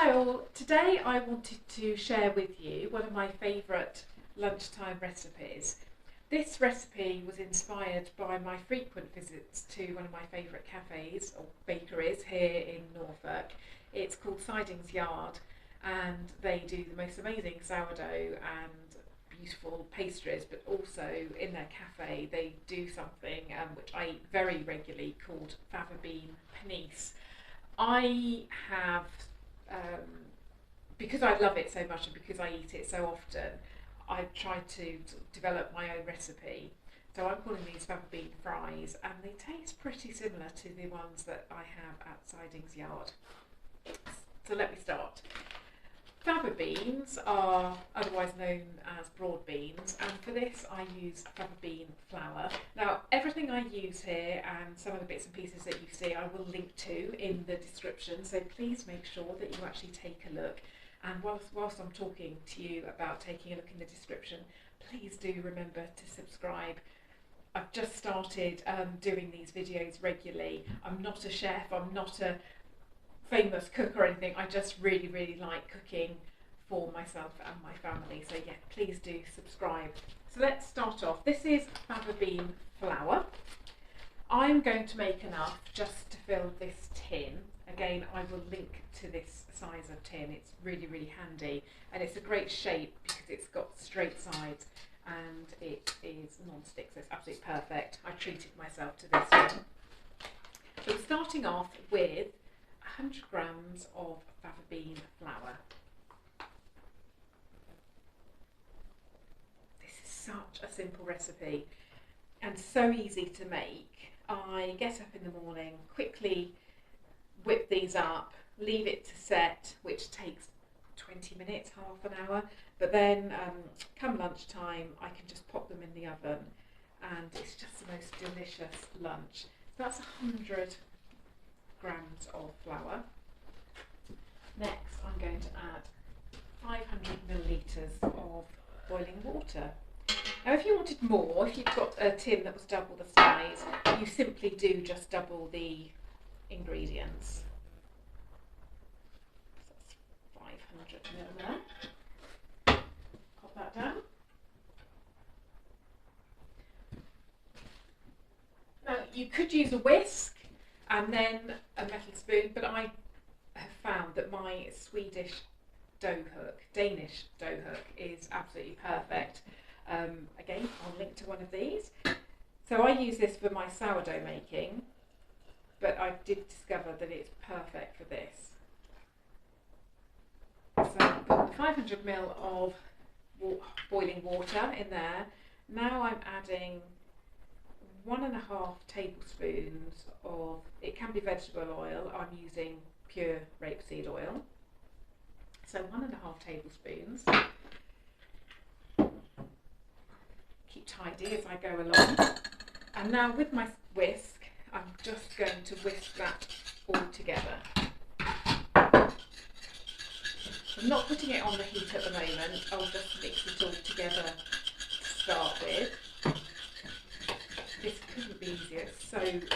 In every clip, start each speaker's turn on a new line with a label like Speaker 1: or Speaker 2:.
Speaker 1: Hi all, today I wanted to share with you one of my favourite lunchtime recipes. This recipe was inspired by my frequent visits to one of my favourite cafes or bakeries here in Norfolk. It's called Siding's Yard and they do the most amazing sourdough and beautiful pastries, but also in their cafe they do something which I eat very regularly called Fava bean panisse. I have because I love it so much and because I eat it so often, I've tried to develop my own recipe. So I'm calling these fava bean fries and they taste pretty similar to the ones that I have at Siding's Yard. So let me start. Fava beans are otherwise known as broad beans, and for this I use fava bean flour. Now everything I use here and some of the bits and pieces that you see I will link to in the description, so please make sure that you actually take a look. And whilst I'm talking to you about taking a look in the description, please do remember to subscribe. I've just started doing these videos regularly. I'm not a chef, I'm not a famous cook or anything. I just really like cooking for myself and my family, so yeah, please do subscribe. So let's start off. This is fava bean flour. I'm going to make enough just to fill this tin. Again, I will link to this size of tin. It's really handy and it's a great shape because it's got straight sides and it is non-stick, so it's absolutely perfect. I treated myself to this one. So we're starting off with 100 grams of fava bean flour. This is such a simple recipe and so easy to make. I get up in the morning, quickly whip these up, leave it to set, which takes 20 minutes, half an hour, but then come lunchtime I can just pop them in the oven and it's just the most delicious lunch. So that's 100 grams of flour. Next I'm going to add 500 millilitres of boiling water. Now if you wanted more, if you've got a tin that was double the size, you simply do just double the ingredients. So that's 500 ml there. Pop that down. Now you could use a whisk and then a metal spoon, but I have found that my Danish dough hook is absolutely perfect. Again, I'll link to one of these. So I use this for my sourdough making, but I did discover that it's perfect for this. So I've got 500 ml of boiling water in there. Now I'm adding 1.5 tablespoons of, it can be vegetable oil, I'm using pure rapeseed oil. So 1.5 tablespoons. Keep tidy as I go along. And now with my whisk, I'm just going to whisk that all together. I'm not putting it on the heat at the moment, I'll just mix it all together to start with. This couldn't be easier, it's so easy.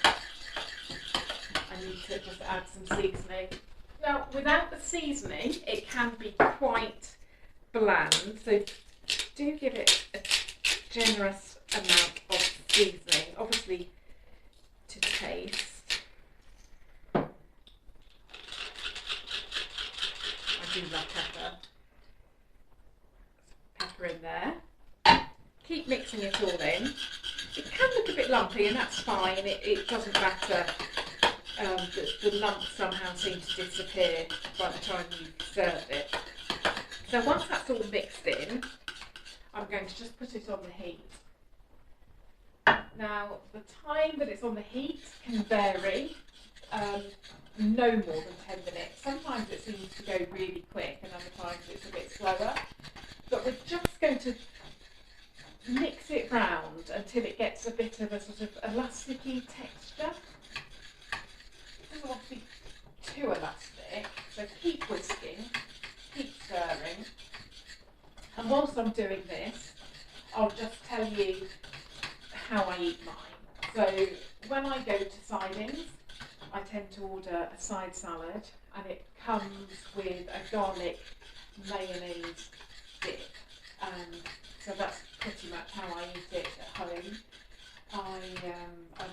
Speaker 1: I need to just add some seasoning. Now without the seasoning it can be quite bland, so do give it a generous amount of seasoning, obviously to taste. I do love pepper. Pepper in there. Keep mixing it all in. It can look a bit lumpy and that's fine, it doesn't matter. The lumps somehow seem to disappear by the time you serve it. So once that's all mixed in, I'm going to just put it on the heat. Now the time that it's on the heat can vary, no more than 10 minutes. Sometimes it seems to go really quick and other times it's a bit slower. But we're just going to mix it round until it gets a bit of a sort of elasticy texture. It doesn't want to be too elastic, so keep whisking, keep stirring. And whilst I'm doing this, I'll just tell you how I eat mine. So when I go to Siding's, I tend to order a side salad, and it comes with a garlic mayonnaise dip, and so that's pretty much how I eat it at home. I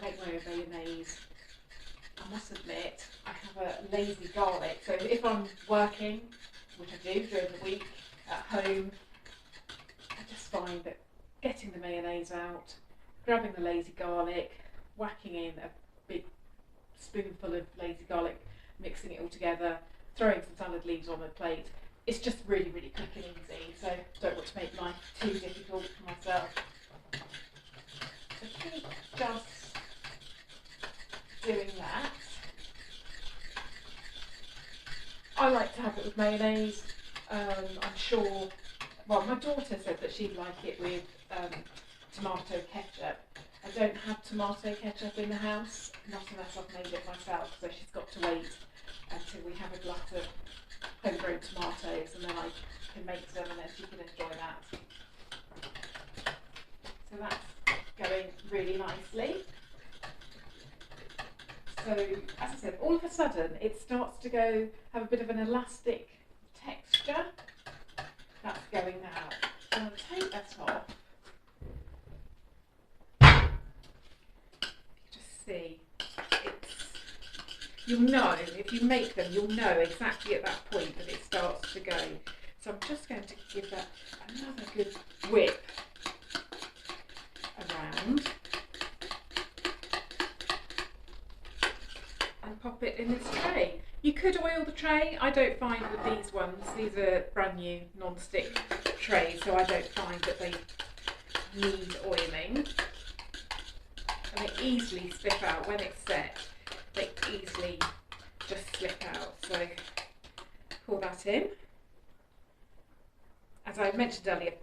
Speaker 1: make my own mayonnaise. I must admit, I have a lazy garlic, so if I'm working, which I do during the week at home, I just find that getting the mayonnaise out, grabbing the lazy garlic, whacking in a big spoonful of lazy garlic, mixing it all together, throwing some salad leaves on a plate, it's just really, really quick and easy, so I don't want to make life too difficult for myself. I think just doing that. I like to have it with mayonnaise. I'm sure, well, my daughter said that she'd like it with tomato ketchup. I don't have tomato ketchup in the house, not unless I've made it myself, so she's got to wait until we have a glut of homegrown tomatoes, and then I can make them and then she can enjoy that. So that's going really nicely. So, as I said, all of a sudden it starts to go, have a bit of an elastic texture. That's going now. I'm going to take that off. Just see, you'll know, if you make them, you'll know exactly at that point that it starts to go. So I'm just going to give that another good whip around. And pop it in this tray. You could oil the tray. I don't find with these ones, these are brand new non-stick trays, so I don't find that they need oiling. And they easily slip out when it's set. They easily just slip out. So pour that in. As I mentioned earlier,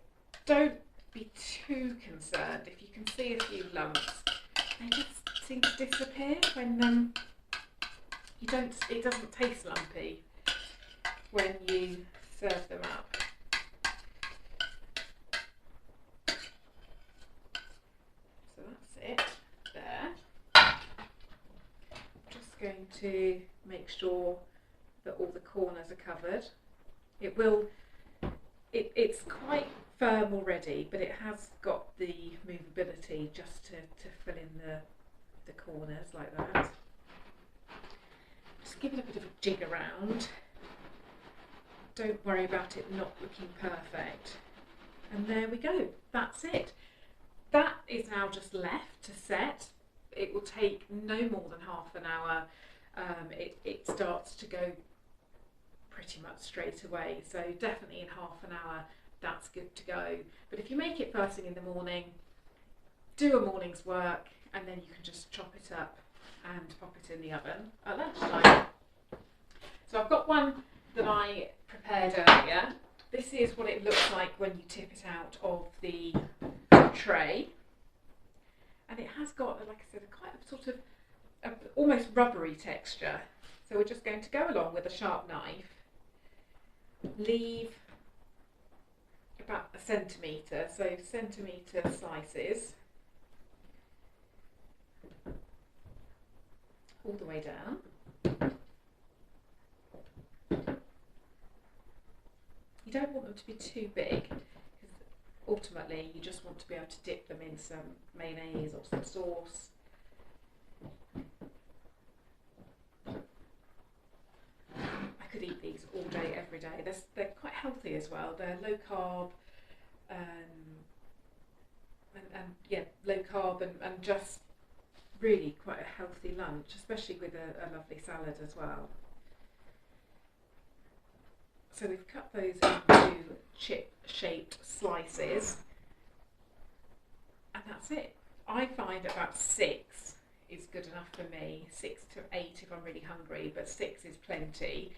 Speaker 1: don't be too concerned if you can see a few lumps. They just seem to disappear when it doesn't taste lumpy when you serve them up. So that's it there. Just going to make sure that all the corners are covered. It's quite firm already, but it has got the movability just to fill in the corners like that. Just give it a bit of a jig around. Don't worry about it not looking perfect. And there we go, that's it. That is now just left to set. It will take no more than half an hour. It starts to go pretty much straight away, so definitely in half an hour that's good to go. But if you make it first thing in the morning, do a morning's work, and then you can just chop it up and pop it in the oven at lunchtime. So I've got one that I prepared earlier. This is what it looks like when you tip it out of the tray, and it has got, like I said, quite a sort of almost rubbery texture. So we're just going to go along with a sharp knife, leave about 1 centimetre, so centimetre slices all the way down. You don't want them to be too big, because ultimately you just want to be able to dip them in some mayonnaise or some sauce. I could eat these all day, every day. They're quite healthy as well. They're low carb, low carb and just really quite a healthy lunch, especially with a lovely salad as well. So we've cut those into chip-shaped slices, and that's it. I find about 6 is good enough for me, 6 to 8 if I'm really hungry, but 6 is plenty.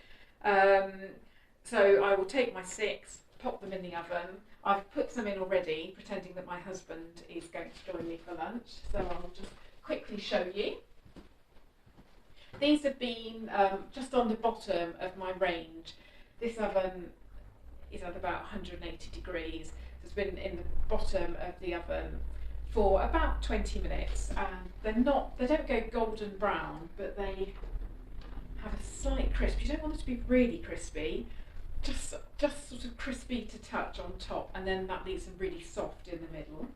Speaker 1: So I will take my 6, pop them in the oven. I've put some in already, pretending that my husband is going to join me for lunch, so I'll just quickly show you. These have been just on the bottom of my range. This oven is at about 180 degrees, so it's been in the bottom of the oven for about 20 minutes, and they don't go golden brown, but they have a slight crisp. You don't want it to be really crispy, just sort of crispy to touch on top, and then that leaves them really soft in the middle.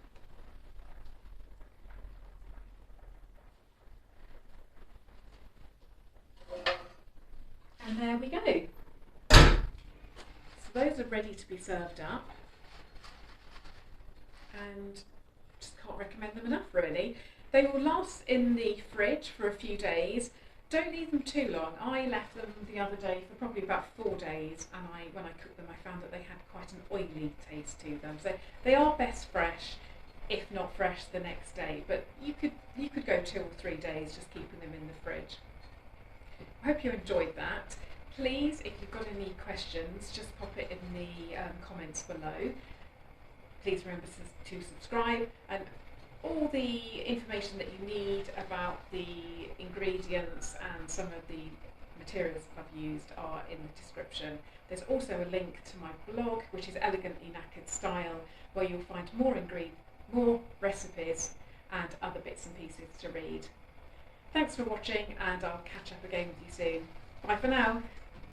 Speaker 1: And there we go. So those are ready to be served up, and just can't recommend them enough really. They will last in the fridge for a few days. Don't leave them too long. I left them the other day for probably about 4 days, and when I cooked them I found that they had quite an oily taste to them. So they are best fresh, if not fresh the next day, but you could go 2 or 3 days just keeping them in the fridge. I hope you enjoyed that. Please, if you've got any questions, just pop it in the comments below. Please remember to subscribe, and all the information that you need about the ingredients and some of the materials I've used are in the description. There's also a link to my blog, which is Elegantly Knackered Style, where you'll find more recipes and other bits and pieces to read. Thanks for watching, and I'll catch up again with you soon. Bye for now.